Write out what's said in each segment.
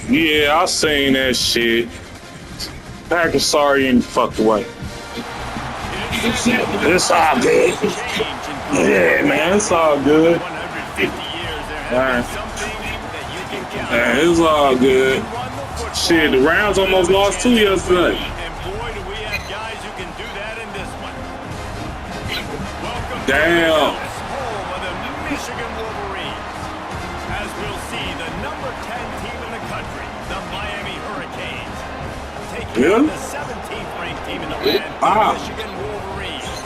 Yeah, I seen that shit. Packers sorry in the fucked away. It's all good. Yeah, man, it's all good. Man, it's all good. Shit, the Rams almost lost 2 yesterday. Damn. As we'll see, the number 10 team in the country, the Miami Hurricanes, taking on the 17th ranked team in the land, the Michigan Wolverines.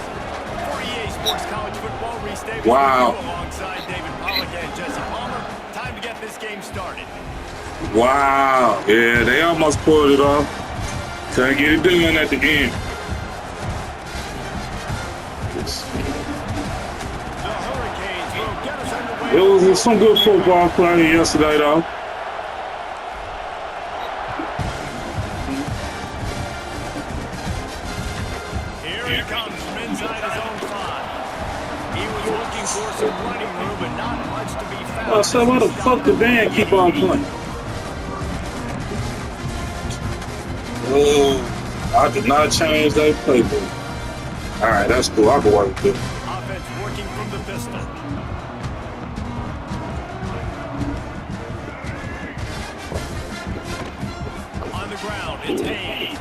For EA Sports College Football, Reese Davis alongside David Pollack and Jesse Palmer. Time to get this game started. Wow. Yeah, they almost pulled it off. Couldn't get it done at the end. It was some good football playing yesterday, though. Here he comes from inside his own 5. He was looking for some running room, but not much to be found. So why the fuck the band keep on playing? I did not change that playbook. All right, that's cool. I can work with it. Offense working from the pistol. On the ground, it's Hayes.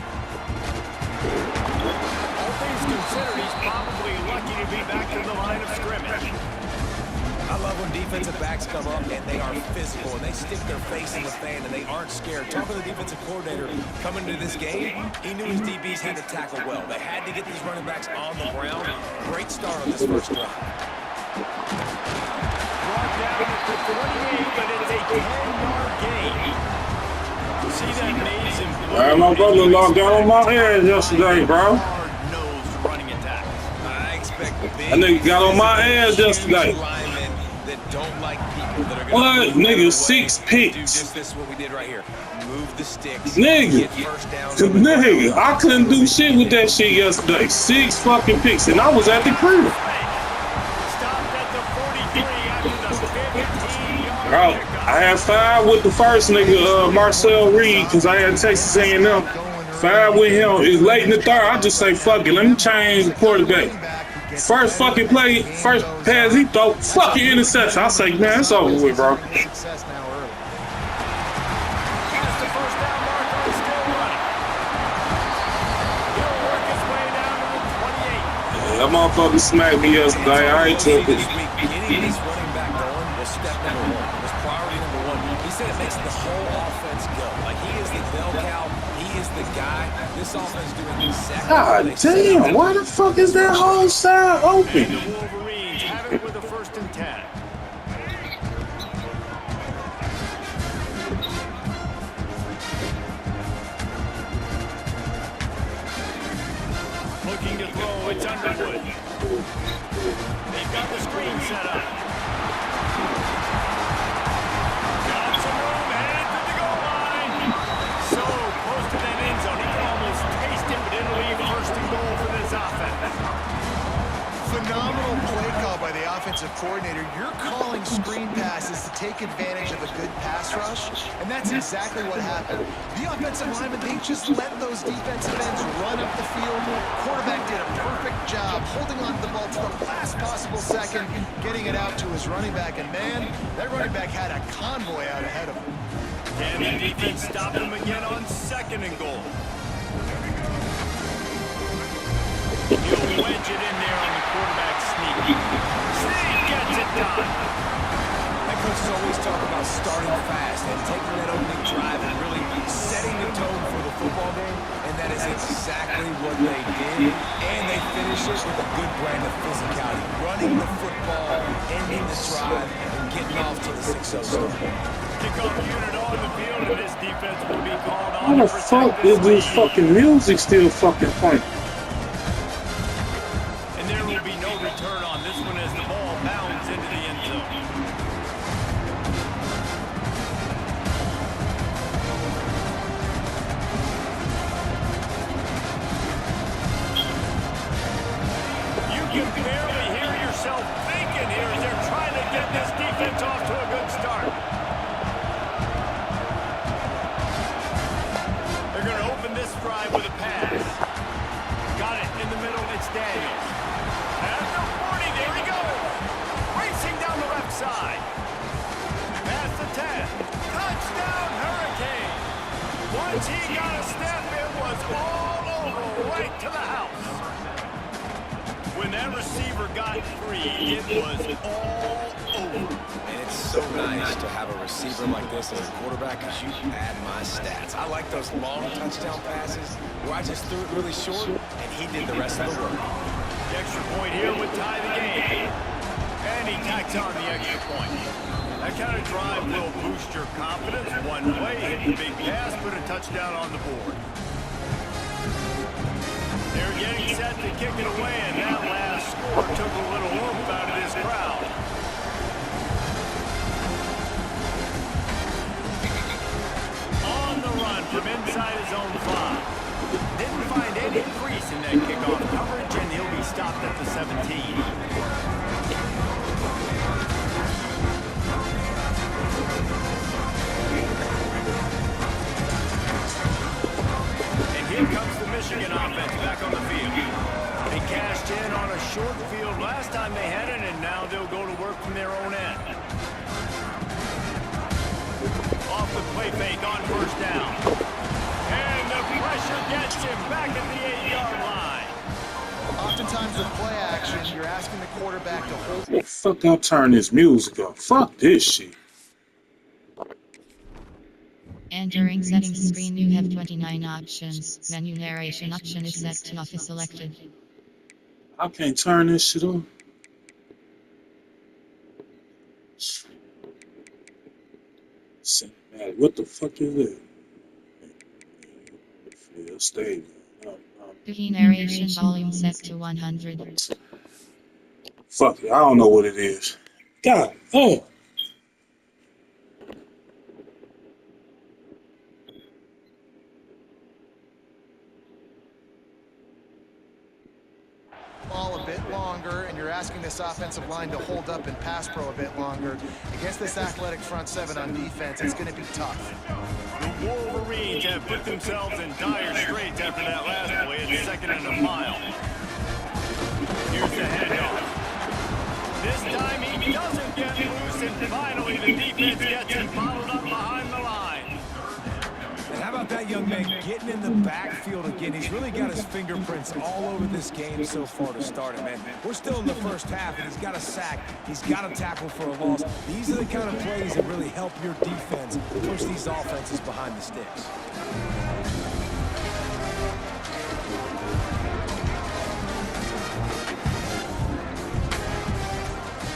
All things considered, he's probably lucky to be back to the line of scrimmage. I love when defensive backs come up and they are physical and they stick their face in the fan and they aren't scared. Talking to the defensive coordinator coming into this game, he knew his DBs had to tackle well. They had to get these running backs on the ground. Great start on this first drive. Brought down at the 28, but it's a 10-yard gain. See that amazing blue? My brother-in-law got on my ass yesterday, bro. Hard-nosed running attacks. I expect That nigga got on my ass yesterday. Don't like people that are what? Nigga, 6 picks. Do just this what we did right here. Move the sticks. Nigga. First down. Nigga, I couldn't do shit with that shit yesterday. 6 fucking picks, and I was at the crib. Stopped at the 43 after the 15-yard. Bro, I had 5 with the first nigga, Marcel Reed, because I had Texas A&M. 5 with him. It's late in the third. I just say, fuck it. Let me change the quarterback. First fucking play, first pass he throw, fucking interception. I say, man, it's over with, bro. That motherfucker smacked me yesterday. I ain't took it. Getting this running back going was step number 1. Was priority number 1. He said it makes the whole offense go. Like he is the bell cow. He is the guy. This offense doing exactly. God damn! Why the fuck is that whole side open? And the Wolverines have it with a 1st and 10. Looking to throw, it's Underwood. They've got the screen set up. Got some room, headed to the goal line. So close to that end zone, he can almost taste it, but it'll leave 1st and goal for this offense. Phenomenal play call by the offensive coordinator. You're calling screen passes to take advantage of a good pass rush, and that's exactly what happened. The offensive linemen, they just let those defensive ends run up the field. Quarterback did a perfect job holding on to the ball to the last possible second, getting it out to his running back, and man, that running back had a convoy out ahead of him. And the defense stopped him again on 2nd and goal. He'll wedge it in there on the quarterback sneak. Sneak gets it done. And coaches always talk about starting fast and taking that opening drive and really setting the tone for the football game. And that is exactly what they did. And they finish it with a good brand of physicality. Running the football, ending the drive, and getting off to the 6-0 start. Kickoff unit on the field, and this defense will be called on. How the fuck is this fucking music still fucking playing? can barely hear yourself thinking here as they're trying to get this defense off to a good start. They're going to open this drive with a pass. Got it in the middle. It's Daniels. After 40, there he goes. Racing down the left side. Pass the 10. Touchdown, Hurricane. Once he got a step, it was all over, right to the house. When that receiver got free, it was all over. And it's so nice to have a receiver like this as a quarterback because you add my stats. I like those long touchdown passes where I just threw it really short and he did the rest of the work. The extra point here would tie the game. And he tacks on the extra point. That kind of drive will boost your confidence. One way, hit the big pass, put a touchdown on the board. They're getting set to kick it away, and that last score took a little oomph out of this crowd. On the run from inside his own 5. Didn't find any crease in that kickoff coverage, and he'll be stopped at the 17. Here comes the Michigan offense back on the field. They cashed in on a short field last time they had it, and now they'll go to work from their own end. Off the play fake on first down. And the pressure gets him back at the 8-yard line. Oftentimes with play action, you're asking the quarterback to hold. What the fuck I'll turn this music up? Fuck this shit. And during settings screen you have 29 options. Menu narration option is set to off is selected. I can't turn this shit on. What the fuck is that? Feel stable. Key narration volume set to 100. Fuck it, I don't know what it is. God, oh. Ball a bit longer, and you're asking this offensive line to hold up and pass pro a bit longer. Against this athletic front 7 on defense, it's going to be tough. The Wolverines have put themselves in dire straits after that last play at 2nd and a mile. Here's the handoff. This time he doesn't get loose, and finally the defense gets him bottled up behind the line. And how about that young man getting in the backfield again? He's really got his fingerprints all over this game so far to start it, man. We're still in the first half, and he's got a sack. He's got a tackle for a loss. These are the kind of plays that really help your defense push these offenses behind the sticks.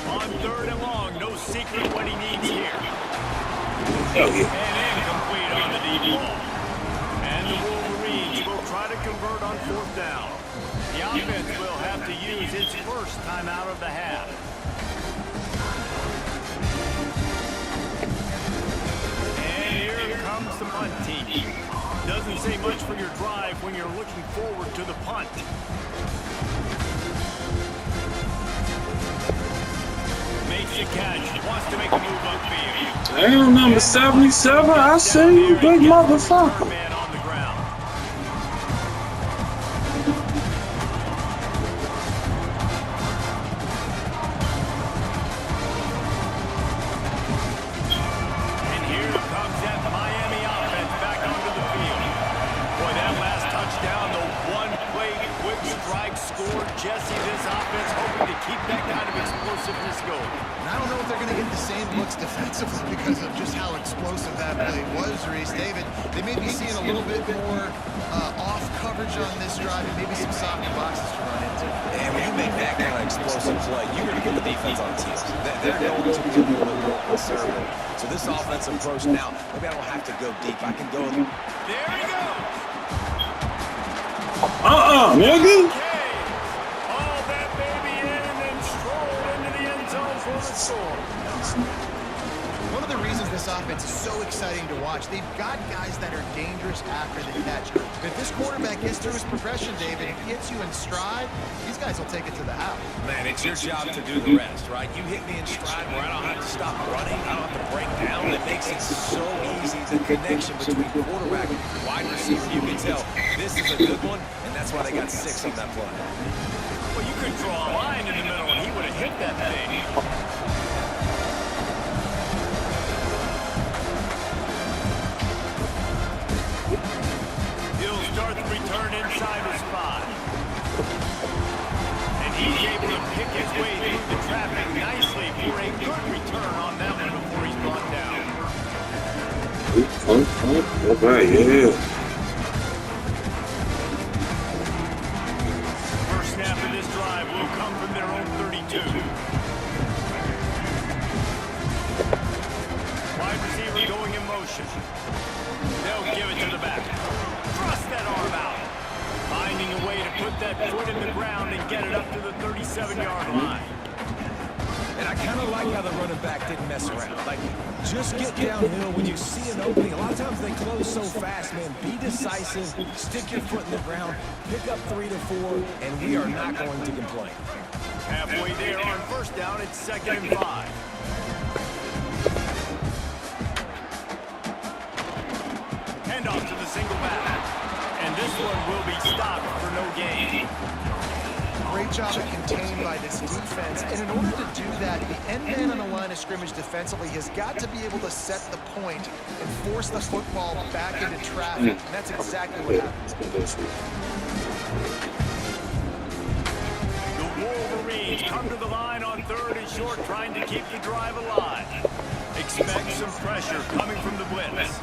On 3rd and long, no secret what he needs here. Hell yeah. And incomplete on the deep ball. And the Wolverines will try to convert on 4th down. The offense will have to use its first timeout of the half. And here comes the punt team. Doesn't say much for your drive when you're looking forward to the punt. Makes the catch, wants to make a move upfield. Damn, number 77, I see you, big motherfucker. Man on the ground. And here comes that Miami offense back onto the field. Boy, that last touchdown, the one-play quick strike score. Jesse, this offense hoping to keep that kind of explosiveness going. And I don't know if they're going to get the same looks defensively because of just how explosive that play was, Reese. David, they may be seeing a little bit more off coverage on this drive and maybe some softer boxes to run into. And when you make that kind of explosive play, you're going to get the defense on teams. They're going to be a little more conservative. So this offensive approach now, maybe I don't have to go deep. I can go. There he goes. Nigga. All that baby in and strolled into the end zone for the score. One of the the reasons this offense is so exciting to watch. They've got guys that are dangerous after the catch. If this quarterback gets through his progression, David, and hits you in stride, these guys will take it to the house. Man, it's your job to do the rest, right? You hit me in stride where I don't have to stop running. I don't have to break down. It makes it so easy. The connection between quarterback and wide receiver, you can tell this is a good one, and that's why they got 6 on that play. Well, you could draw a line in the middle, and he would have hit that thing. He'll start the return inside his 5. And he's able to pick his way through the traffic nicely for a good return on that one before he's brought down. Okay, yeah. First snap of this drive will come from their own 32. Wide receiver going in motion. They'll give it to the back. Thrust that arm out. Finding a way to put that foot in the ground and get it up to the 37-yard line. And I kind of like how the running back didn't mess around. Like, just get downhill when you see an opening. A lot of times they close so fast, man. Be decisive, stick your foot in the ground, pick up 3 to 4, and we are not going to complain. Halfway there on first down, it's 2nd and 5. Hand off to the single back. And this one will be stopped for no gain. Great job of contained by this defense. And in order to do that, the end man on the line of scrimmage defensively has got to be able to set the point and force the football back into traffic. And that's exactly what happened. The Wolverines come to the line on 3rd and short, trying to keep the drive alive. Expect some pressure coming from the blitz.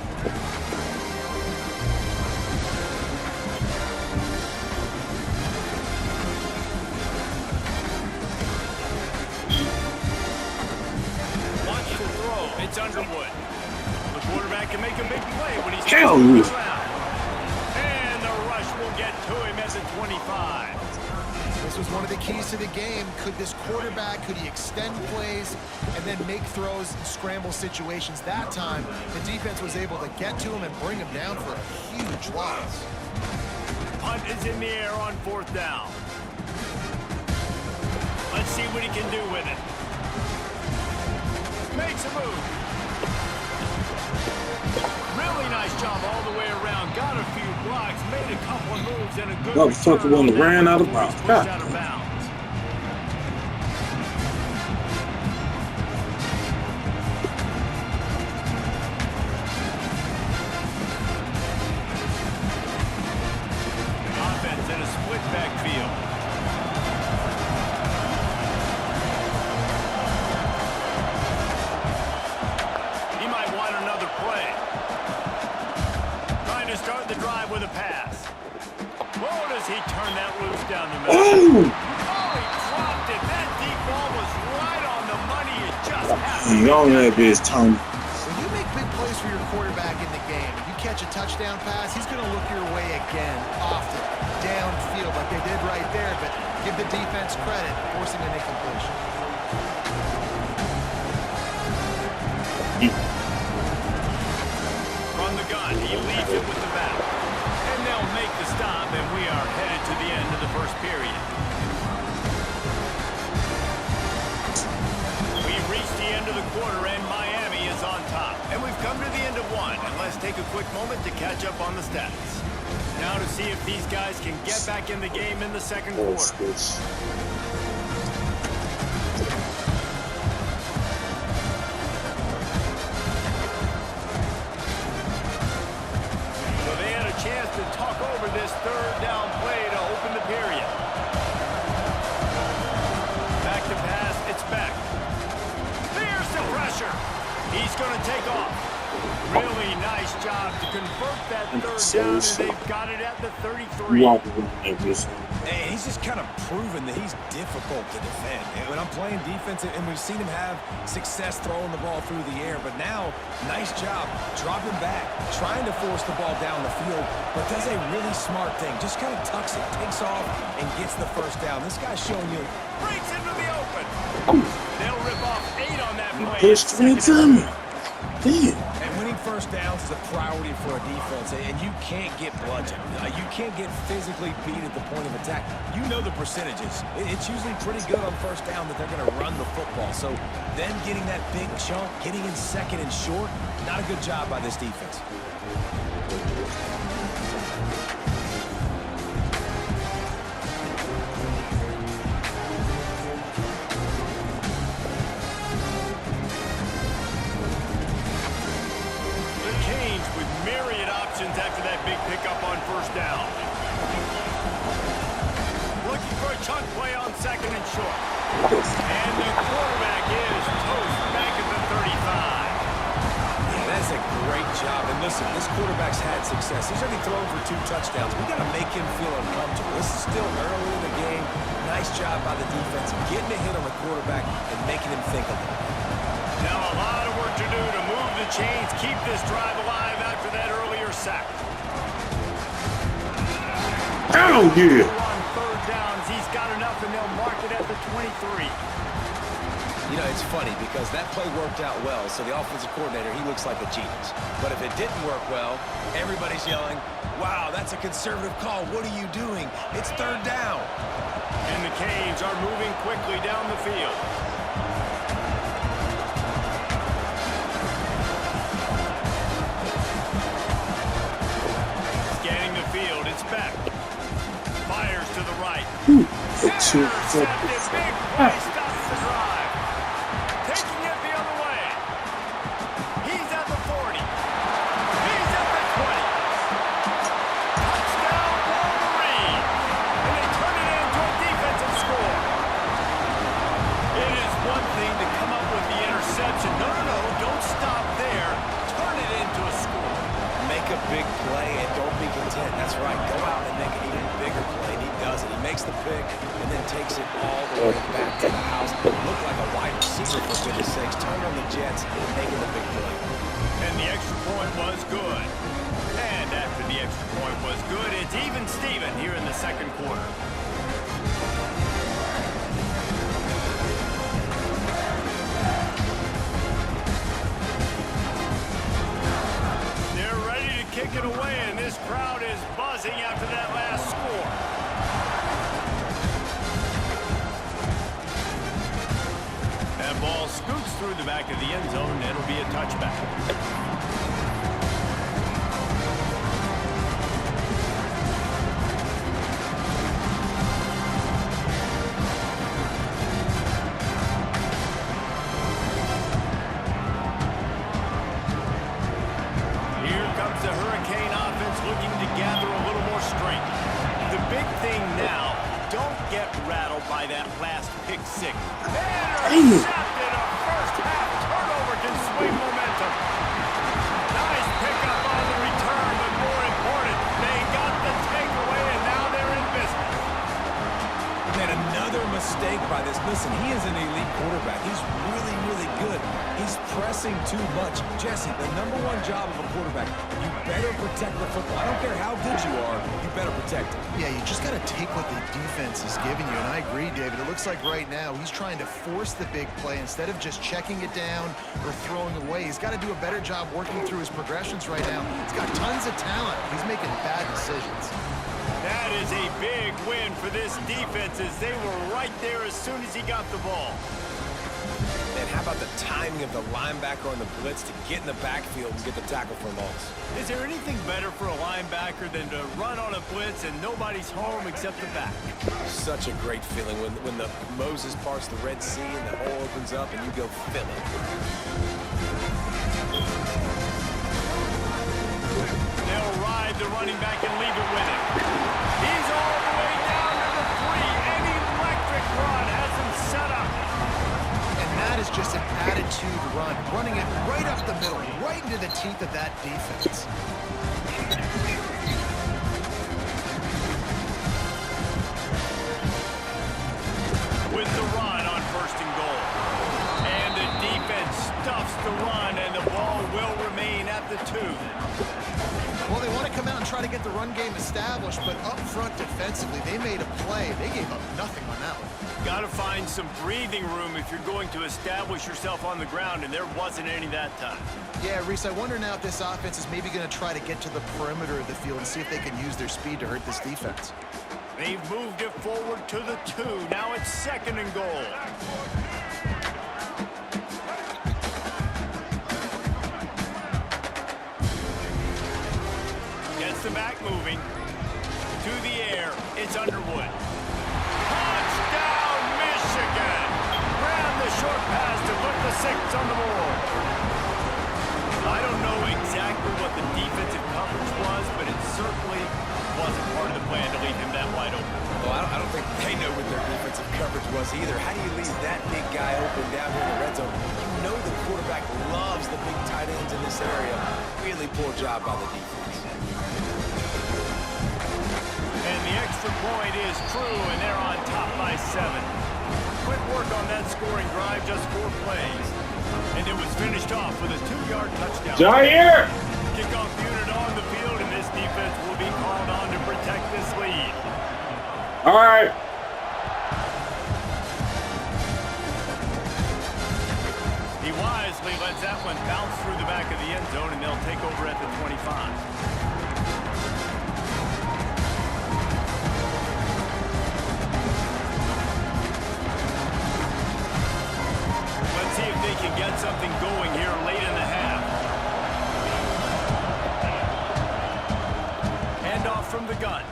It's Underwood. The quarterback can make a big play when he's around. And the rush will get to him at the 25. This was one of the keys to the game. Could this quarterback, could he extend plays and then make throws in scramble situations? That time, the defense was able to get to him and bring him down for a huge loss. Punt is in the air on 4th down. Let's see what he can do with it. Makes a move. Really nice job all the way around. Got a few blocks, made a couple of moves, and a good Motherfucker one ran out of bounds. Out of bounds. Offense in a split backfield. He turned that loose down the middle. Oh, he dropped it. That deep ball was right on the money. It just happened. He on that bitch, Tony. When you make big plays for your quarterback in the game, you catch a touchdown pass, he's going to look your way again, often, downfield like they did right there, but give the defense credit, forcing an incompletion. From the gun, he leads it with the back. And they'll make the stop, and we are headed to the end of the first period. We've reached the end of the quarter, and Miami is on top. And we've come to the end of one, and let's take a quick moment to catch up on the stats. Now to see if these guys can get back in the game in the second quarter. Chance to talk over this 3rd down play to open the period. Back to pass, it's back. There's the pressure. He's going to take off. Really nice job to convert that 3rd down, and they've got it at the 33. And he's just kind of proven that he's difficult to defend. And when I'm playing defense, and we've seen him have success throwing the ball through the air, but now, nice job dropping back, trying to force the ball down the field, but does a really smart thing. Just kind of tucks it, takes off, and gets the 1st down. This guy's showing you. Breaks into the open. They'll rip off 8 on that play. Push 3 to me. Damn. And winning first downs is a priority for a defense, and you can't get bludgeoned. You can't get physically beat at the point of attack. You know the percentages. It's usually pretty good on first down that they're going to run the football. So then getting that big chunk, getting in second and short, not a good job by this defense. After that big pickup on first down. Looking for a chunk play on second and short. And the quarterback is toast back at the 35. Yeah, that's a great job. And listen, this quarterback's had success. He's already thrown for 2 touchdowns. We got to make him feel uncomfortable. This is still early in the game. Nice job by the defense getting a hit on the quarterback and making him think a little bit. Now a lot of work to do to move the chains, keep this drive alive after that earlier sack. Oh, yeah. On third downs, he's got enough, and they'll mark it at the 23. You know, it's funny because that play worked out well, so the offensive coordinator, he looks like a genius. But if it didn't work well, everybody's yelling, wow, that's a conservative call. What are you doing? It's third down. And the Canes are moving quickly down the field. Scanning the field, it's back. Fires to the right. Intercepted, big play, stops the drive. Taking it the other way. He's at the 40. He's at the 20. Touchdown, Wolverine. And they turn it into a defensive score. It is one thing to come up with the interception. No, don't stop there. Turn it into a score. Make a big play and don't be content. That's right. Go out and make an even bigger play. And he does it. He makes the pick and then takes it all the way back to the house. Looked like a wide receiver, for goodness sakes. Turned on the Jets and making the big play. And the extra point was good. And after the extra point was good, it's even Steven here in the second quarter. They're ready to kick it away, and this crowd is buzzing after that last score. That ball scoots through the back of the end zone, and it'll be a touchback. Here comes the Hurricane offense looking to gather a little more strength. The big thing now, don't get rattled by that last pick six. Intercepted, a first half turnover can swing momentum. Nice pickup on the return, but more important, they got the takeaway and now they're in business. And another mistake by this. Listen, he is an elite quarterback. He's really, really good. He's pressing too much. Jesse, the #1 job of a quarterback, you better protect the football. I don't care how good you are, you better protect it. Yeah, you just got to take what the defense is giving you, and I agree, David. It looks like right now he's trying to force the big play instead of just checking it down or throwing away. He's got to do a better job working through his progressions right now. He's got tons of talent. He's making bad decisions. That is a big win for this defense as they were right there as soon as he got the ball. And how about the timing of the linebacker on the blitz to get in the backfield and get the tackle for a loss? Is there anything better for a linebacker than to run on a blitz and nobody's home except the back? Such a great feeling when the Moses parts the Red Sea and the hole opens up and you go fill it. They'll ride the running back and leave it with him. He's all the way down to the 3. An electric run has him set up. And that is just an attitude run, running it right up the middle, right into the teeth of that defense. With the run on 1st and goal. And the defense stuffs the run, and the ball will remain at the 2. Well, they want to come out and try to to get the run game established, but up front defensively, they made a play. They gave up nothing on that one. Got to find some breathing room if you're going to establish yourself on the ground, and there wasn't any that time. Yeah, Reese, I wonder now if this offense is maybe going to try to get to the perimeter of the field and see if they can use their speed to hurt this defense. They've moved it forward to the 2. Now it's 2nd and goal. Gets the back moving. To the air. It's Underwood. Touchdown, Michigan! Ran the short pass to put the 6 on the board. I don't know exactly what the defensive coverage was, but it certainly wasn't part of the plan to leave him that wide open. Well, I don't think they know what their defensive coverage was either. How do you leave that big guy open down here in the red zone? You know the quarterback loves the big tight ends in this area. Really poor job by the defense. And the extra point is true, and they're on top by 7. Quick work on that scoring drive, just 4 plays. And it was finished off with a 2-yard touchdown. Jair! Kickoff unit on the field, and this defense will be called on to protect this lead. All right. He wisely lets that one bounce through the back of the end zone, and they'll take over at the 25. See if they can get something going here late in the half. Handoff from the gun.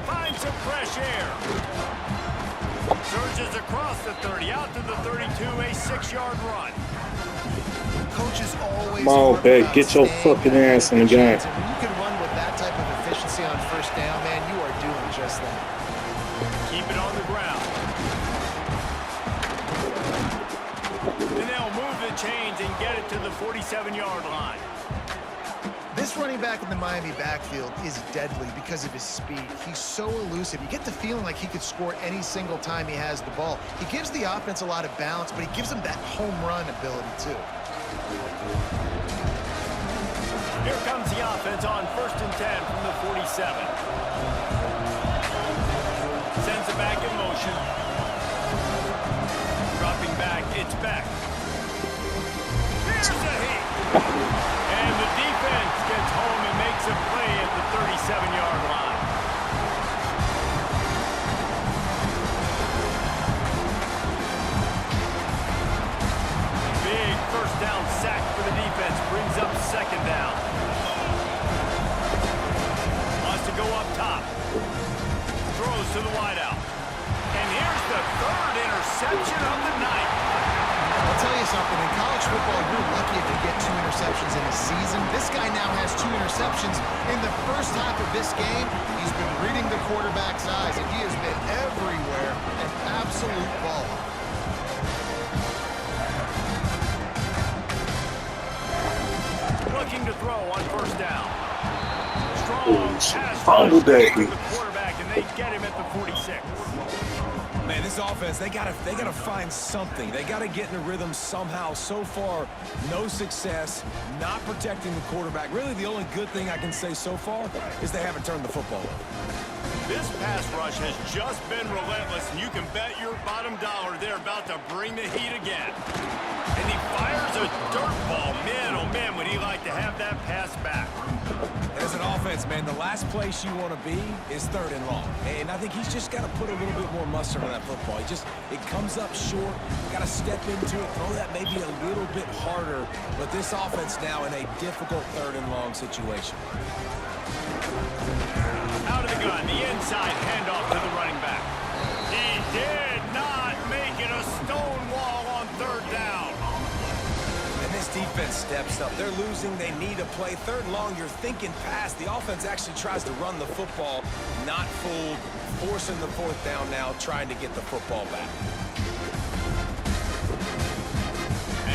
Finds some fresh air. Surges across the 30, out to the 32, a 6-yard run. Coaches always. Come on, Beck, get your fucking ass in the game. When you can run with that type of efficiency on first down, man, you are doing just that. Keep it on the ground. And they'll move the chains and get it to the 47-yard line. This running back in the Miami backfield is deadly because of his speed. He's so elusive. You get the feeling like he could score any single time he has the ball. He gives the offense a lot of balance, but he gives them that home run ability too. Here comes the offense on 1st and 10 from the 47. Sends it back in motion. Dropping back, it's back. Here's the heat. And the defense gets home and makes a play at the 37-yard line. Big first down sack for the defense. Brings up 2nd down. Wants to go up top. Throws to the wideout. And here's the 3rd interception of the night. I'll tell you something, in college football, you're lucky if you get 2 interceptions in a season. This guy now has 2 interceptions. In the first half of this game, he's been reading the quarterback's eyes, and he has been everywhere, an absolute baller. Looking to throw on 1st down. Strong pass Fumble rush day. to the quarterback, and they get him at the 46. Man, this offense, they gotta find something. They gotta get in a rhythm somehow. So far, no success, not protecting the quarterback. Really, the only good thing I can say so far is they haven't turned the football over. This pass rush has just been relentless, and you can bet your bottom dollar they're about to bring the heat again. And he fires a dirt ball. Man, oh man, would he like to have that pass back. As an offense, man, the last place you want to be is 3rd and long. And I think he's just got to put a little bit more mustard on that football. It comes up short. Got to step into it, throw that maybe a little bit harder. But this offense now in a difficult 3rd and long situation. Out of the gun, the inside handoff to the running back. He did not make it a stone wall on 3rd down. And this defense steps up. They're losing. They need a play. 3rd and long, you're thinking pass. The offense actually tries to run the football. Not fooled. Forcing the 4th down now, trying to get the football back.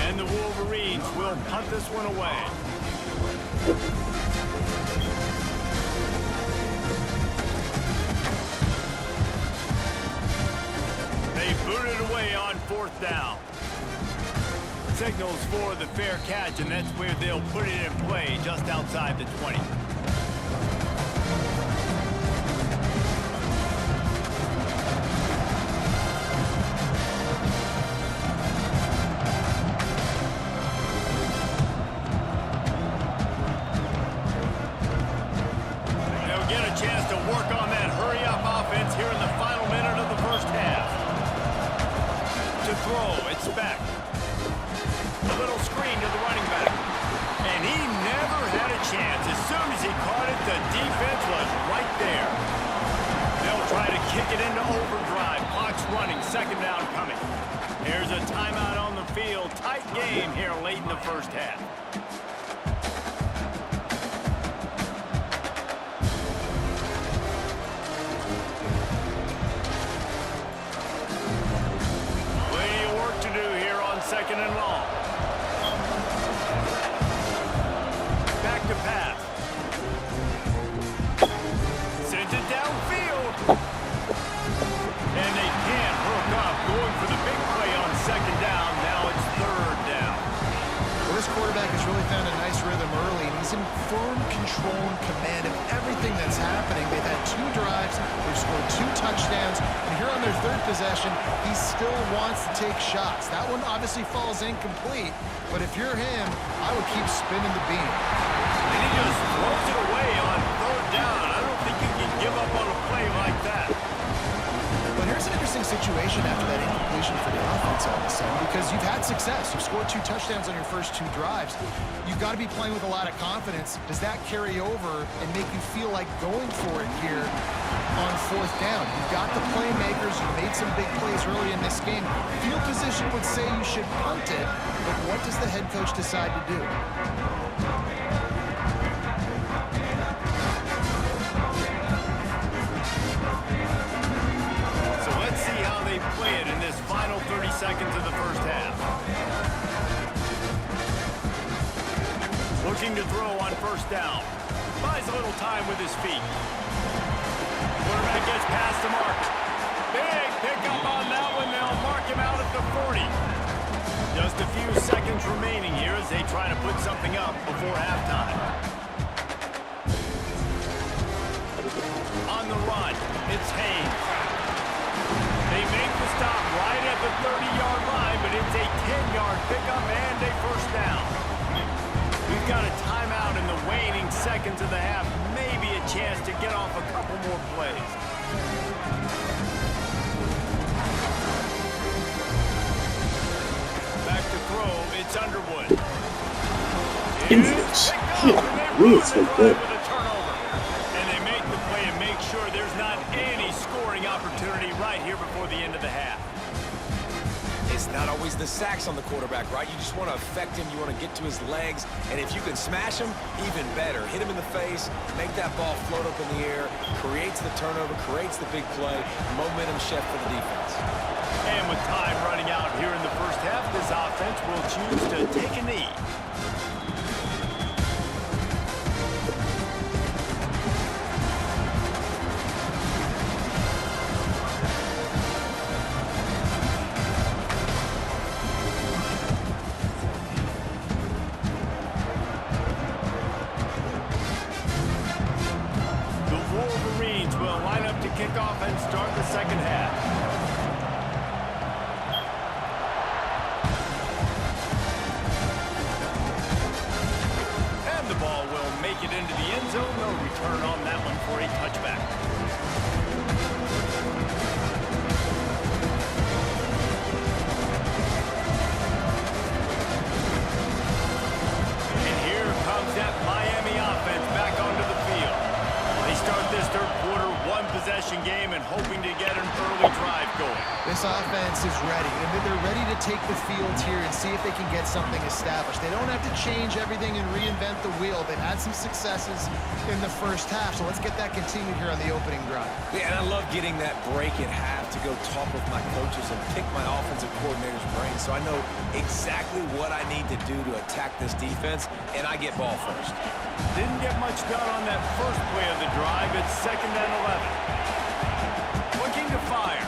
And the Wolverines will punt this one away. They boot it away on 4th down. Signals for the fair catch, and that's where they'll put it in play just outside the 20. expect. A little screen to the running back. And he never had a chance. As soon as he caught it, the defense was right there. They'll try to kick it into overdrive. Clock's running, second down coming. There's a timeout on the field. Tight game here late in the first half. Plenty of work to do here on second and long. Back to pass. Sends it downfield. And they can't hook up. Going for the big play on second down. Now it's third down. Well, this quarterback has really found a nice rhythm early, and he's in firm control and command of everything that's happening. They've had 2 drives, they've scored 2 touchdowns, and here on their third possession, he still wants to take shots. That one obviously falls incomplete, but if you're him, I would keep spinning the beam. And he just throws it away on third down. I don't think you can give up on a play like that. But here's an interesting situation after that incompletion for the offense all of a sudden, because you've had success. You've scored 2 touchdowns on your first 2 drives. You've got to be playing with a lot of confidence. Does that carry over and make you feel like going for it here on fourth down? You've got the playmakers. You made some big plays early in this game. Field position would say you should punt it, but what does the head coach decide to do? Play it in this final 30 seconds of the first half. Looking to throw on first down. Buys a little time with his feet. Quarterback gets past the mark. Big pickup on that one. They'll mark him out at the 40. Just a few seconds remaining here as they try to put something up before halftime. On the run, it's Haynes. They make the stop right at the 30-yard line, but it's a 10-yard pickup and a first down. We've got a timeout in the waning seconds of the half. Maybe a chance to get off a couple more plays. Back to throw, it's Underwood. It's picked up, and they run the drive with a turnover. And they make the play and make sure there's not any scoring opportunity right here before the end of the half. It's not always the sacks on the quarterback, right? You just want to affect him. You want to get to his legs. And if you can smash him, even better. Hit him in the face, make that ball float up in the air, creates the turnover, creates the big play, momentum shift for the defense. And with time running out here in the first half, this offense will choose to take a knee. Kickoff and start the second half. And the ball will make it into the end zone. No return on that one for a touchback. And here comes that Miami offense back onto the field. They start this third quarter one-possession game and hoping to get an early drive going. This offense is ready, and they're ready to take the field here and see if they can get something established. They don't have to change everything and reinvent the wheel. They've had some successes in the first half, so let's get that continued here on the opening drive. Yeah, and I love getting that break at half to go talk with my coaches and pick my offensive coordinator's brain so I know exactly what I need to do to attack this defense, and I get ball first. Didn't get much done on that first play of the drive. It's 2nd and 11. Looking to fire.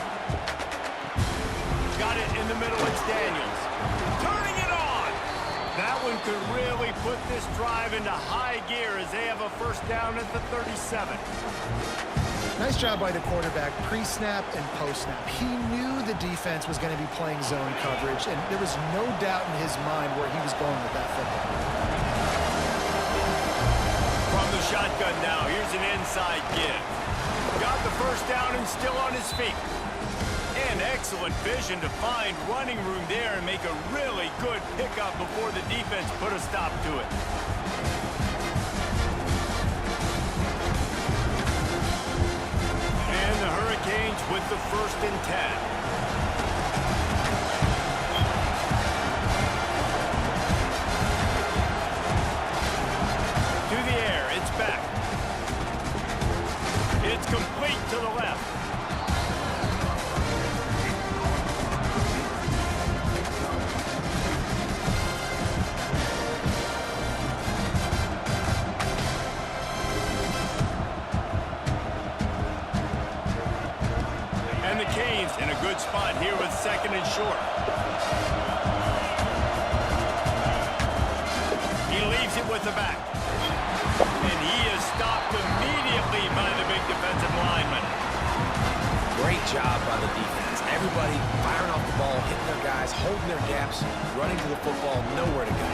Got it in the middle. It's Daniels. Turning it on. That one could really put this drive into high gear as they have a first down at the 37. Nice job by the quarterback, pre-snap and post-snap. He knew the defense was going to be playing zone coverage, and there was no doubt in his mind where he was going with that football. From the shotgun now, here's an inside give. Got the first down and still on his feet. And Again, excellent vision to find running room there and make a really good pickup before the defense put a stop to it. And the Hurricanes with the 1st and 10. It's complete to the left. And the Canes in a good spot here with 2nd and short. He leaves it with the back. And he is stopped immediately by the big defensive lineman. Great job by the defense. Everybody firing off the ball, hitting their guys, holding their gaps, running to the football, nowhere to go.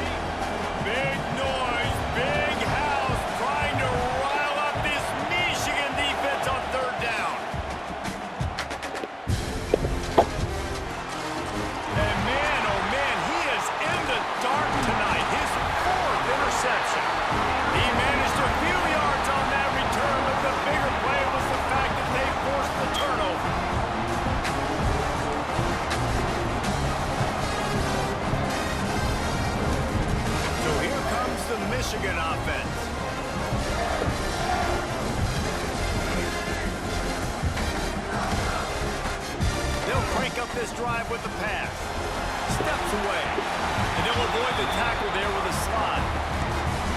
Big noise, big house, trying to rile up this Michigan defense on 3rd down. And man, oh man, he is in the dark tonight. His 4th interception. He managed a few yards on that return, but the bigger play was the fact that they forced the turnover. So here comes the Michigan offense. They'll crank up this drive with the pass. Steps away. And they'll avoid the tackle there with a slide.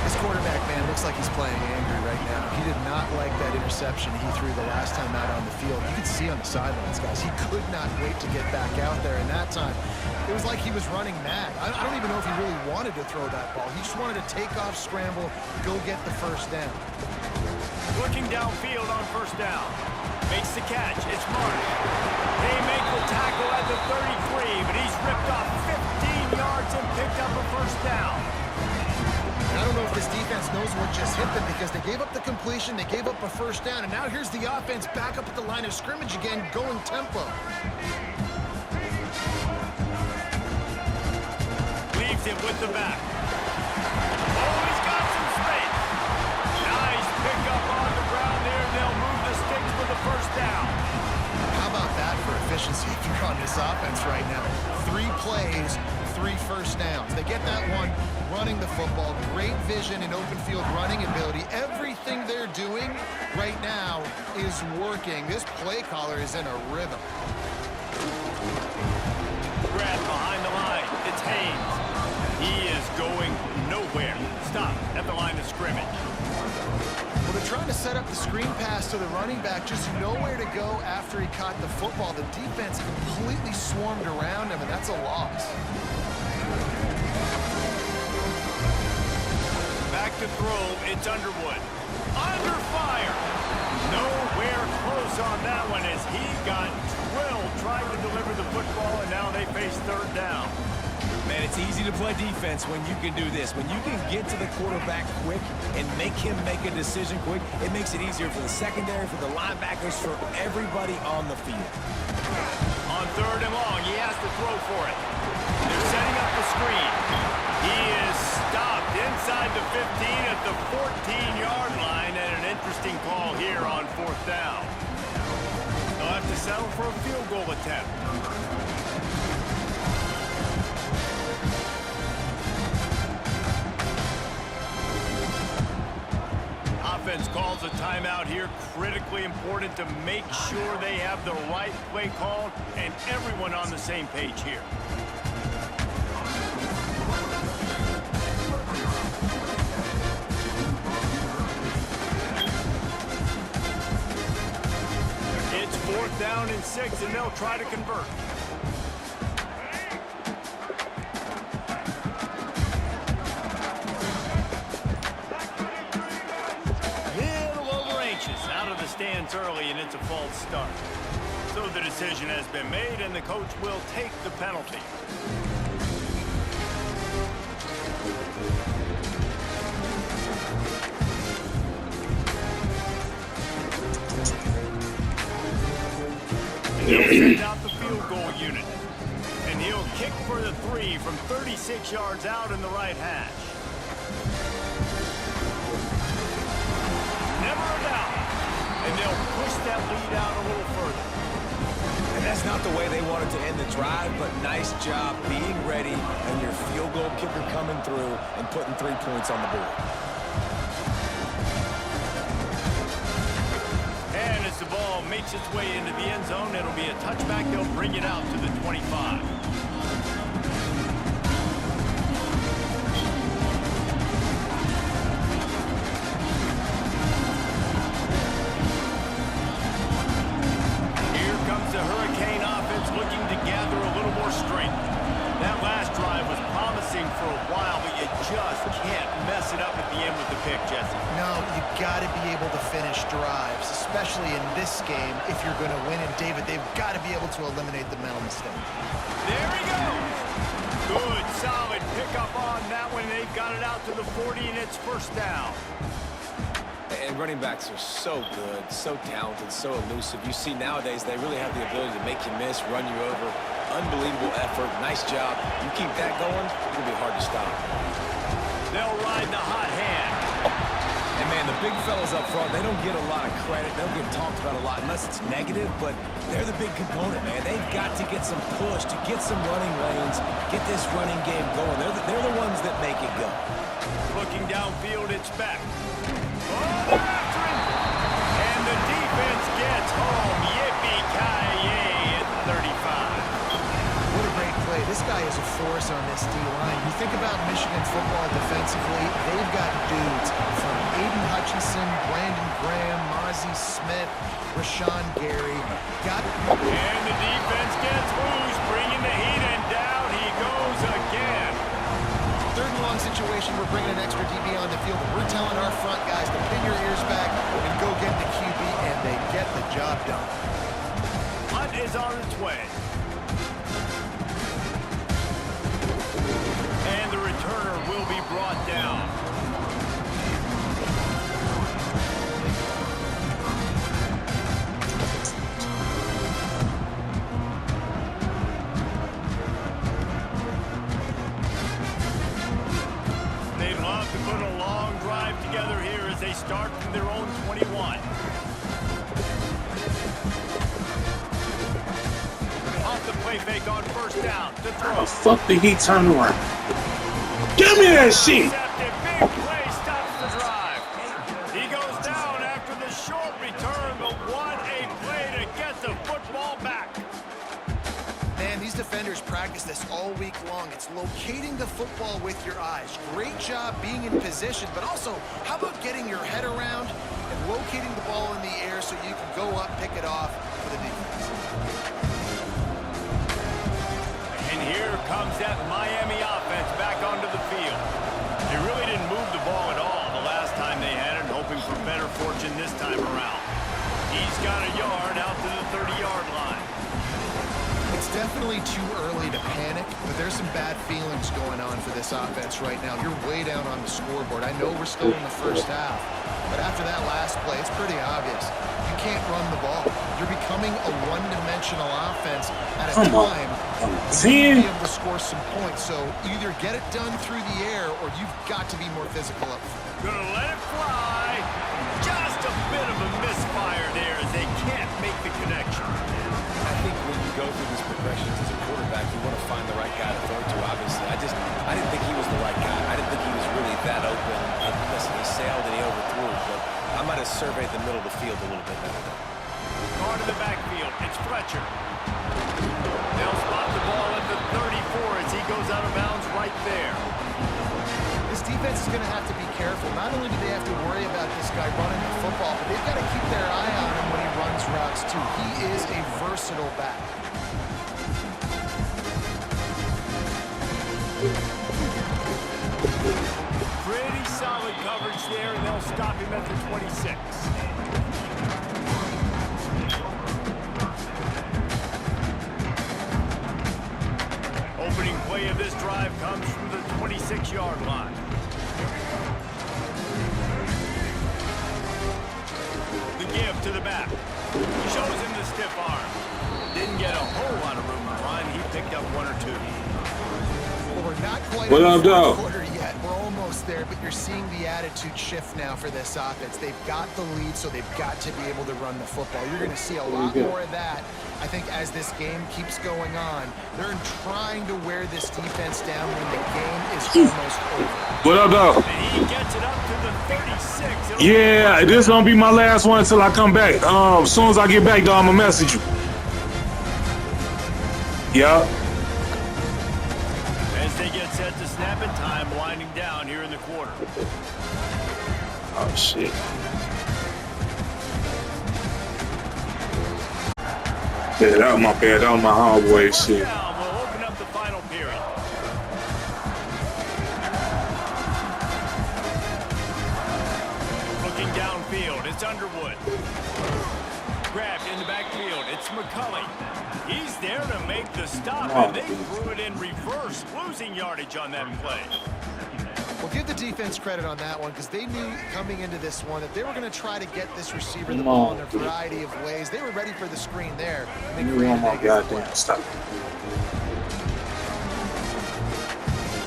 This quarterback, man, looks like he's playing angry right now. He did not like that interception he threw the last time out on the field. You could see on the sidelines, guys. He could not wait to get back out there, and that time, it was like he was running mad. I don't even know if he really wanted to throw that ball. He just wanted to take off, scramble, go get the 1st down. Looking downfield on 1st down. Makes the catch. It's Marsh. They make the tackle at the 33, but he's ripped off 15 yards and picked up a 1st down. I don't know if this defense knows what just hit them because they gave up the completion, they gave up a 1st down, and now here's the offense back up at the line of scrimmage again, going tempo. Leaves it with the back. Oh, he's got some space. Nice pickup on the ground there. They'll move the sticks for the 1st down. How about that for efficiency if you're on this offense right now? 3 plays, 3 1st downs. They get that one running the football, great vision and open field running ability. Everything they're doing right now is working. This play caller is in a rhythm. Grab behind the line. It's Haynes. He is going nowhere. Stop at the line of scrimmage. Well, they're trying to set up the screen pass to the running back, just nowhere to go after he caught the football. The defense completely swarmed around him, and that's a loss. Back to throw, it's Underwood. Under fire! Nowhere close on that one as he got drilled trying to deliver the football, and now they face 3rd down. Man, it's easy to play defense when you can do this. When you can get to the quarterback quick and make him make a decision quick, it makes it easier for the secondary, for the linebackers, for everybody on the field. On 3rd and long, he has to throw for it. They're setting up the screen. He is stopped inside the 15 at the 14-yard line, and an interesting call here on 4th down. They'll have to settle for a field goal attempt. Offense calls a timeout here. Critically important to make sure they have the right play called and everyone on the same page here. It's 4th down and 6, and they'll try to convert. Stands early, and it's a false start. So the decision has been made, and the coach will take the penalty. They'll send out the field three from 36 yards out in the right hash. Never a doubt. And they'll push that lead out a little further. And that's not the way they wanted to end the drive, but nice job being ready and your field goal kicker coming through and putting 3 points on the board. And as the ball makes its way into the end zone, it'll be a touchback. They'll bring it out to the 25. Here comes the Hurricane offense looking to gather a little more strength. That last drive was promising for a while, but you just can't mess it up at the end with the pick, Jesse. No, you got to be able to finish drives, especially in this game if you're going to win. And David, they've got to be able to eliminate the mental mistake. There he goes. Good, solid pickup on that one. They've got it out to the 40, and it's first down. And running backs are so good, so talented, so elusive. You see nowadays they really have the ability to make you miss, run you over. Unbelievable effort. Nice job. You keep that going, it'll be hard to stop. They'll ride the hot hand. And, man, the big fellas up front, they don't get a lot of credit. They don't get talked about a lot unless it's negative, but they're the big component, man. They've got to get some push, to get some running lanes, get this running game going. They're the ones that make it go. Looking downfield, it's back. Oh, they're after him. And the defense gets home. Yippee-ki-yay at 35. What a great play. This guy is a force on this D-line. You think about Michigan football defensively, they've got dudes from Aiden Hutchinson, Brandon Graham, Mozzie Smith, Rashawn Gary. And the defense gets loose, bringing the heat, and down he goes again. Third and long situation, we're bringing an extra DB on the field. We're telling our front guys to pin your ears back and go get the QB, and they get the job done. Hunt is on its way. And the returner will be brought down. They love to put a long drive together here as they start from their own 21. Off the play fake on first down to throw. How the fuck did he turn around? Give me that shit! Big play stops the drive. He goes down after the short return, but what a play to get the football back. Man, these defenders practice this all week long. It's locating the football with your eyes. Great job being in position, but also, how about getting your head around and locating the ball in the air so you can go up, pick it off for the defense. And here comes that Miami offense back onto the field. They really didn't move the ball at all the last time they had it, hoping for better fortune this time around. He's got a yard out to the 30-yard line. It's definitely too early to panic, but there's some bad feelings going on for this offense right now. You're way down on the scoreboard. I know we're still in the first half, but after that last play, it's pretty obvious. You can't run the ball. You're becoming a one-dimensional offense at a time to be able to score some points. So either get it done through the air or you've got to be more physical up front. Gonna let it fly. Just a bit of a misfire there as they can't make the connection. I think when you go through these progressions as a quarterback, you want to find the right guy to throw to, obviously. I didn't think he was the right guy. I didn't think he was really that open. And listen, he sailed and he overthrew, but I might have surveyed the middle of the field a little bit better there. Guard in the backfield. It's Fletcher. They'll spot the ball at the 34 as he goes out of bounds right there. This defense is going to have to be careful. Not only do they have to worry about this guy running the football, but they've got to keep their eye on him when he runs routes too. He is a versatile back. Pretty solid coverage there, and they'll stop him at the 26. Opening play of this drive comes from the 26-yard line. The give to the back. Shows him the stiff arm. Didn't get a whole lot of room to run. He picked up one or two. quite What in up, the dog? fourth quarter yet. We're almost there, but you're seeing the attitude shift now for this offense. They've got the lead, so they've got to be able to run the football. You're going to see a lot more of that, I think, as this game keeps going on. They're trying to wear this defense down when the game is almost over. What up, dog? He gets it up to the 36. It'll Yeah, this gonna be my last one until I come back. As soon as I get back, dog, I'ma message you. Yeah. As they get set to snap in time, winding down here in the quarter. Oh shit. Yeah, that was my bad. That was my homeboy shit. Down, we'll open up the final period. Looking downfield, it's Underwood. Grabbed in the backfield, it's McCulley. He's there to make the stop, and they threw it in reverse, losing yardage on that play. Well, give the defense credit on that one because they knew coming into this one that they were going to try to get this receiver the ball in a variety of ways. They were ready for the screen there. And they created my that goddamn stop.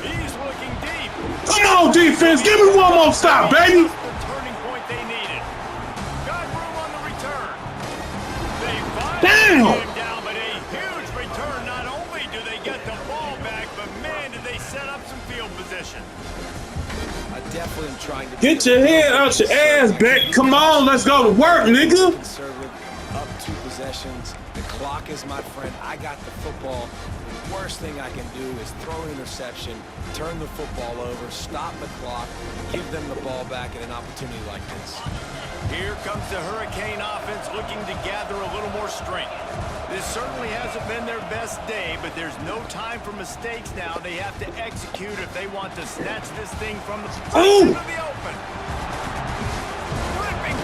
He's looking deep. Come on, defense. Give me one more stop, baby. The turning point they needed. Got room on the return. They finally came down, but a huge return. Not only do they get the ball back, but man, did they set up some field position. I definitely am trying to Get your head out your ass back. Come on, let's go to work, nigga. conservative, up 2 possessions. The clock is my friend. I got the football. The worst thing I can do is throw an interception, turn the football over, stop the clock, give them the ball back at an opportunity like this. Here comes the Hurricane offense looking to gather a little more strength. This certainly hasn't been their best day, but there's no time for mistakes now. They have to execute if they want to snatch this thing from the into the open.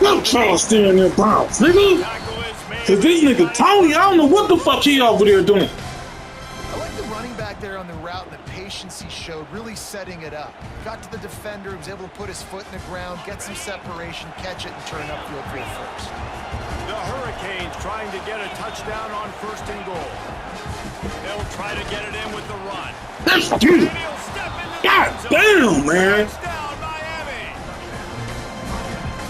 Don't try to stay in their bounds, nigga. Tackle is made. Cause this nigga Tony, I don't know what the fuck he over there doing. I like the running back there on the route and the patience he showed, really setting it up. Got to the defender, was able to put his foot in the ground, get some separation, catch it, and turn upfield for first. The Hurricanes trying to get a touchdown on 1st and goal. They'll try to get it in with the run. That's And you. he'll step in the God end zone. damn, man. Touchdown, Miami.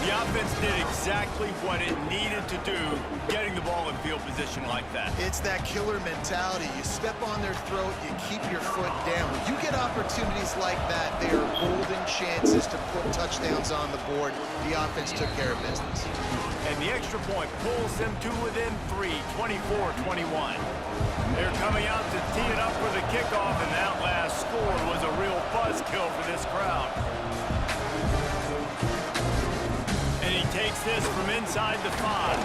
The offense did exactly what it needed to do, getting the ball in field position like that. It's that killer mentality. You step on their throat, you keep your foot down. When you get opportunities like that, they are golden chances to put touchdowns on the board. The offense took care of business. And the extra point pulls them to within 3, 24-21. They're coming out to tee it up for the kickoff, and that last score was a real buzzkill for this crowd. And he takes this from inside the 5.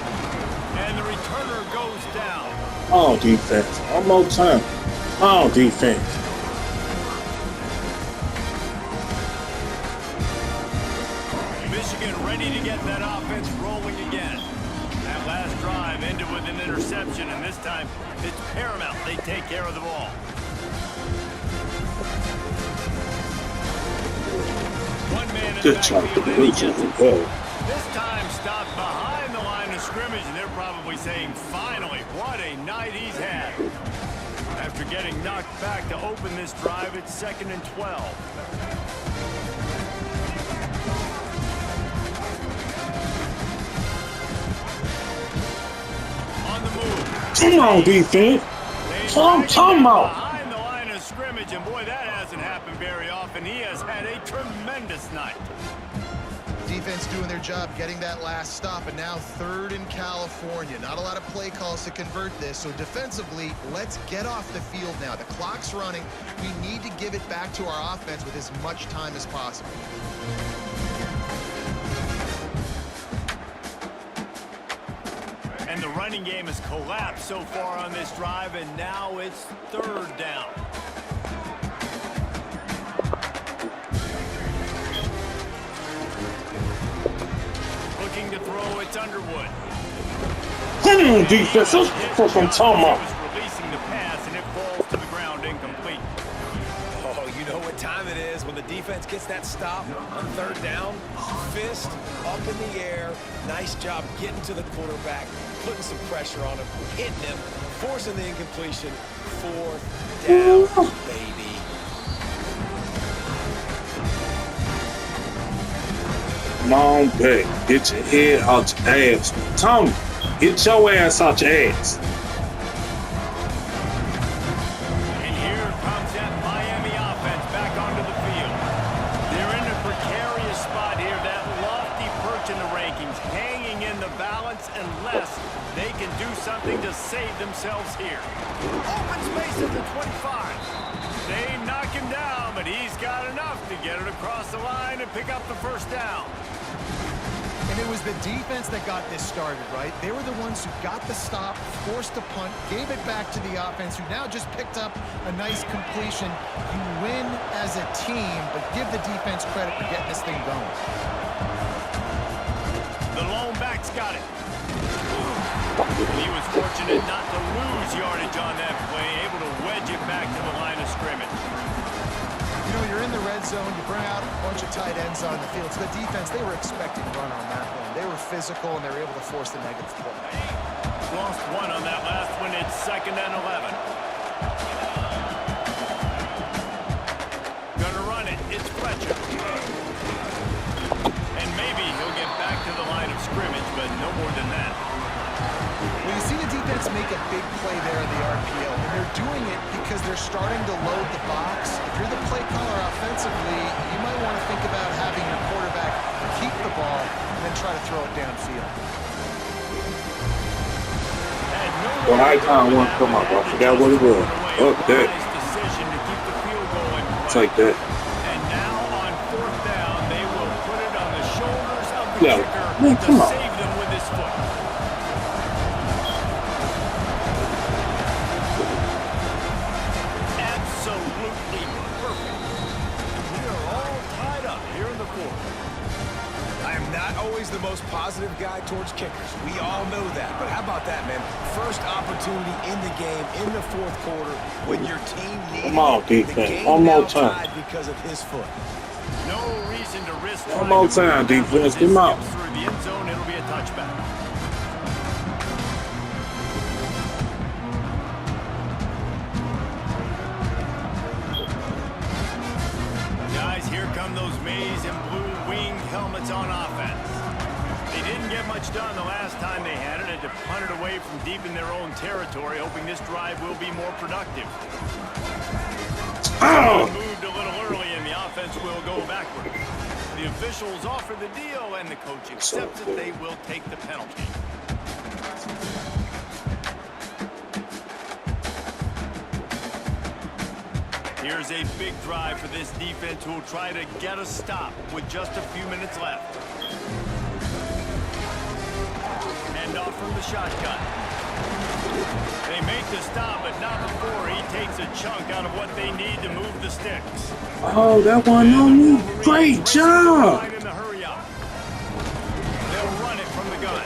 And the returner goes down. Oh, defense. One more time. Oh, defense. Michigan ready to get that offense rolling again. That last drive ended with an interception, and this time it's paramount they take care of the ball. One man in the Good job. backfield, and he Good gets job. it. This time stopped behind the line of scrimmage, and they're probably saying, finally, what a night he's had. After getting knocked back to open this drive, it's 2nd and 12. Come on, defense. Come on. Behind the line of scrimmage, and boy, that hasn't happened very often. He has had a tremendous night. Defense doing their job, getting that last stop, and now 3rd in California. Not a lot of play calls to convert this, so defensively, let's get off the field now. The clock's running. We need to give it back to our offense with as much time as possible. And the running game has collapsed so far on this drive, and now it's 3rd down. Looking to throw, it's Underwood. Come on, defense. That's what I'm talking about. He was releasing the pass, and it falls to the ground incomplete. Oh, you know what time it is when the defense gets that stop on 3rd down. Fist up in the air. Nice job getting to the quarterback, putting some pressure on him, hitting him, forcing the incompletion. 4th down, baby. Come on back. Get your head out your ass. Tony, get your ass out your ass. And here comes that Miami offense back onto the field. They're in a precarious spot here, that lofty perch in the rankings, hanging in the balance unless they can do something to save themselves here. Open space at the 25. They knock him down, but he's got enough to get it across the line and pick up the first down. And it was the defense that got this started, right? They were the ones who got the stop, forced a punt, gave it back to the offense, who now just picked up a nice completion. You win as a team, but give the defense credit for getting this thing going. The lone back's got it. He was fortunate not to lose yardage on that play, able to wedge it back to the line of scrimmage. You know, you're in the red zone, you bring out a bunch of tight ends on the field. So the defense, they were expecting to run on that one. They were physical, and they were able to force the negative play. Lost one on that last one. It's 2nd and 11. Gonna run it. It's Fletcher. And maybe he'll get back to the line of scrimmage, but no more than that. Well, you see the defense make a big play there in the RPO, and they're doing it because they're starting to load the box. If you're the play caller offensively, you might want to think about having your quarterback keep the ball and then try to throw it downfield. Well, I kind of want to come up. I forgot what it was. Fuck that. Take that. And now on 4th down, they will put it on the shoulders of the Yeah, kicker man, to come on. save them with his foot. Absolutely perfect. We are all tied up here in the 4th. I am not always the most positive guy towards kickers. We all know that. But how about that, man? First opportunity in the game, in the 4th quarter, when your team needs Come on, the defense. game One more now time. tied because of his foot. No reason to risk. One more time, defense. Come on. Through the end zone, it'll be a touchback. Guys, here come those maize and blue winged helmets on offense. They didn't get much done the last time they had it, and to punt it away from deep in their own territory, hoping this drive will be more productive. Oh! Moved a little early, and the offense will go backward. The officials offer the deal, and the coach accepts it. They will take the penalty. Here's a big drive for this defense who will try to get a stop with just a few minutes left. Hand off from the shotgun. They make the stop, but not before he takes a chunk out of what they need to move the sticks. Oh, that one on me. Great job. In the hurry up. They'll run it from the gun.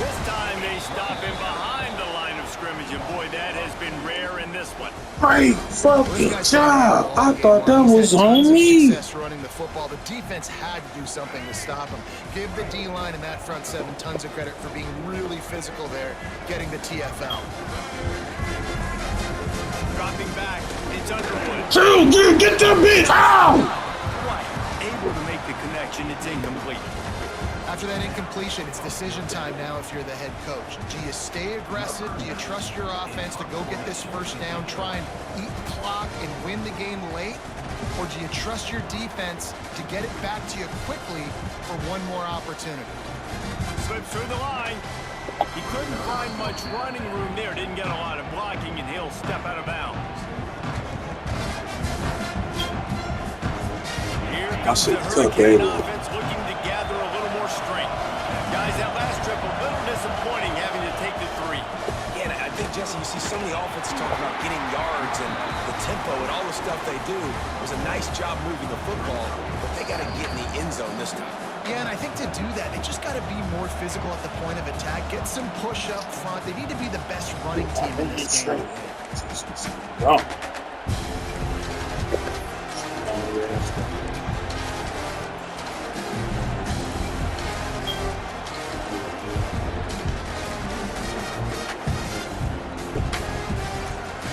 This time they stop him behind the line of scrimmage, and boy, that has been rare in this one. Great fucking job. I thought that was on me. Success running the football. The defense had to do something to stop him. Give the D-line and that front 7 tons of credit for being really physical there, getting the TFL. Dropping back, it's Underwood. Dude, get that bitch. Ow! Right, able to make the connection. It's incomplete. After that incompletion, it's decision time now if you're the head coach. Do you stay aggressive? Do you trust your offense to go get this first down, try and eat the clock and win the game late? Or do you trust your defense to get it back to you quickly for one more opportunity? Slips through the line. He couldn't find much running room there. Didn't get a lot of blocking, and he'll step out of bounds. Here comes the Hurricane offense looking to gather a little more strength. Guys, that last trip a little disappointing having to take the 3. Yeah, and I think, Jesse, you see so many offenses talk about getting yards and the tempo and all the stuff they do. It was a nice job moving the football, but they got to get in the end zone this time. Yeah, and I think to do that, they just got to be more physical at the point of attack. Get some push up front. They need to be the best running team in this game. Oh.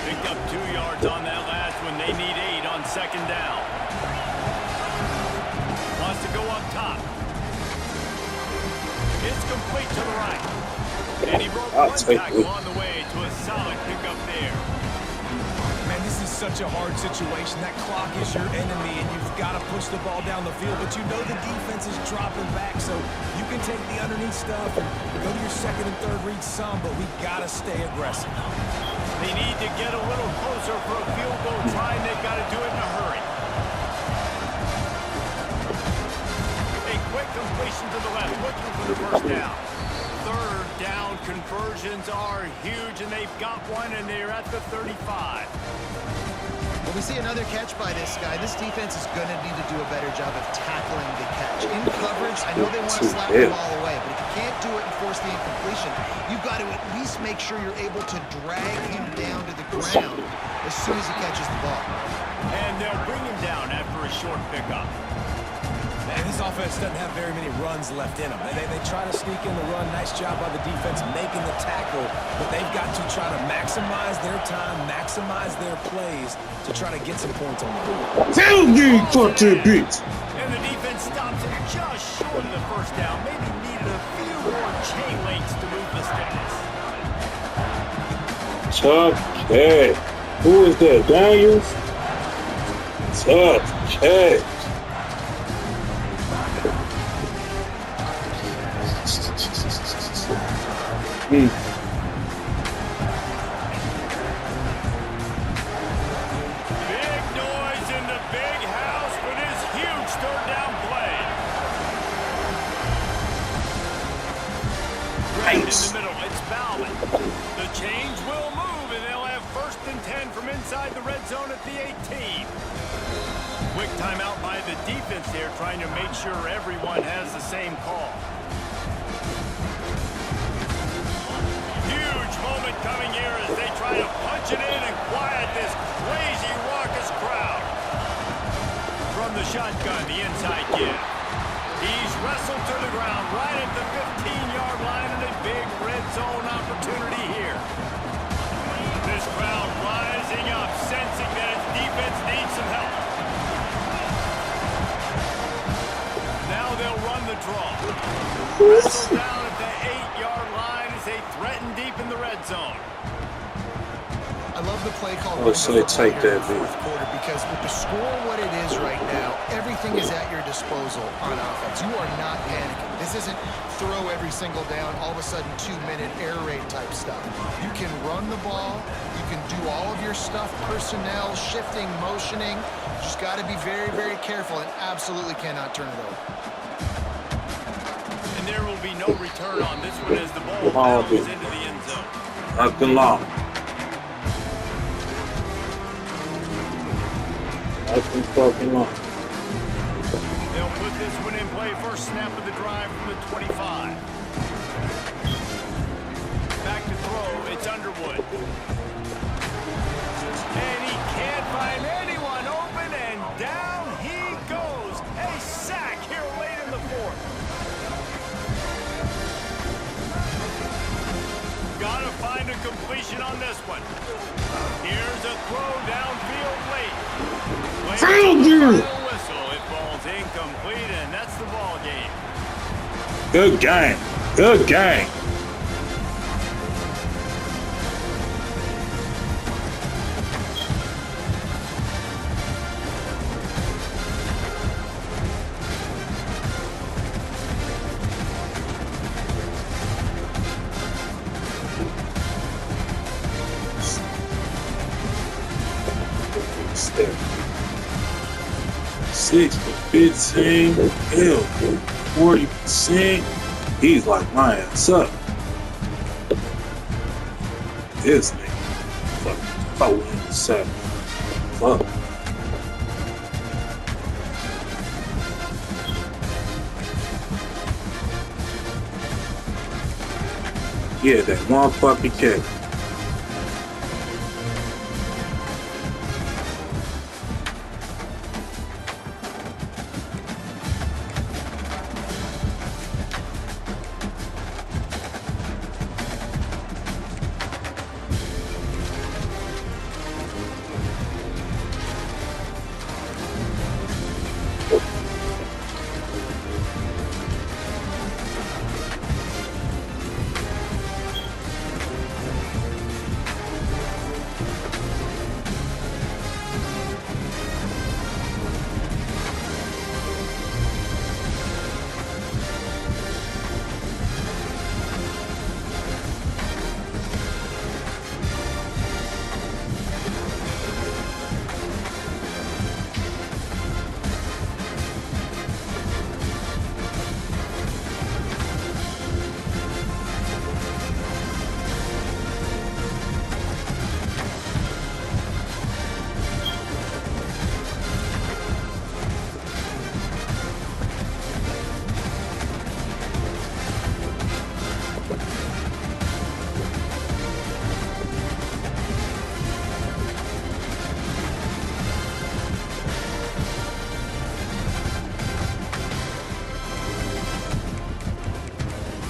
Picked up 2 yards on that last one. They need 8 on 2nd down. Wants to go up top. It's complete to the right. And he broke I'll one take tackle it. on the way to a solid pickup there. Man, this is such a hard situation. That clock is your enemy, and you've got to push the ball down the field. But you know the defense is dropping back, so you can take the underneath stuff and go to your second and third read some, but we got to stay aggressive. They need to get a little closer for a field goal try, and they've got to do it in a hurry. A quick completion to the left, looking for the first down. Third down conversions are huge, and they've got one, and they're at the 35. When we see another catch by this guy, this defense is going to need to do a better job of tackling the catch. In coverage, I know they want to slap the ball away, but if you can't do it and force the incompletion, you've got to at least make sure you're able to drag him down to the ground as soon as he catches the ball. And they'll bring him down after a short pickup. And this offense doesn't have very many runs left in them. They try to sneak in the run. Nice job by the defense making the tackle, but they've got to try to maximize their time, maximize their plays to try to get some points on the board. Tell me, fucking bitch. And the defense stops it just short of the first down. Maybe needed a few more chain links to move the sticks. Tough cat. Who is that? Daniels? Tough cat. Big noise in the big house for this huge third down play. Right in the middle, it's Bowman. The change will move, and they'll have 1st and 10 from inside the red zone at the 18. Quick timeout by the defense here, trying to make sure everyone has the same call. Huge moment coming here as they try to punch it in and quiet this crazy, raucous crowd. From the shotgun, the inside give. He's wrestled to the ground right at the 15-yard line, and a big red zone opportunity here. This crowd rising up, sensing that its defense needs some help. Now they'll run the draw. Wrestle down at the 8-yard line as they threaten deep in the red zone. I love the play call. So they take that fourth quarter because with the score what it is right now, everything is at your disposal on offense. You are not panicking. This isn't throw every single down, all of a sudden 2-minute air raid type stuff. You can run the ball. You can do all of your stuff, personnel, shifting, motioning. Just got to be very, very careful and absolutely cannot turn it over. And there will be no return on this one as the ball bounces into the end zone. Nothing long. Nothing fucking long. They'll put this one in play. First snap of the drive from the 25. Back to throw. It's Underwood. And he can't find anyone open, and down he goes. A sack here late in the fourth. Gotta find a completion on this one. Here's a throw downfield late. Found you! Whistle. It falls incomplete, and that's the ball game. Good game. Good game. Step. 6 to 15, 40%. He's like my ass up. This nigga. Fuck. 4-7. Fuck. Yeah, that one fucking kick.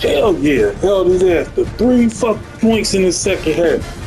Hell yeah. Held his ass to 3 fucking points in the second half.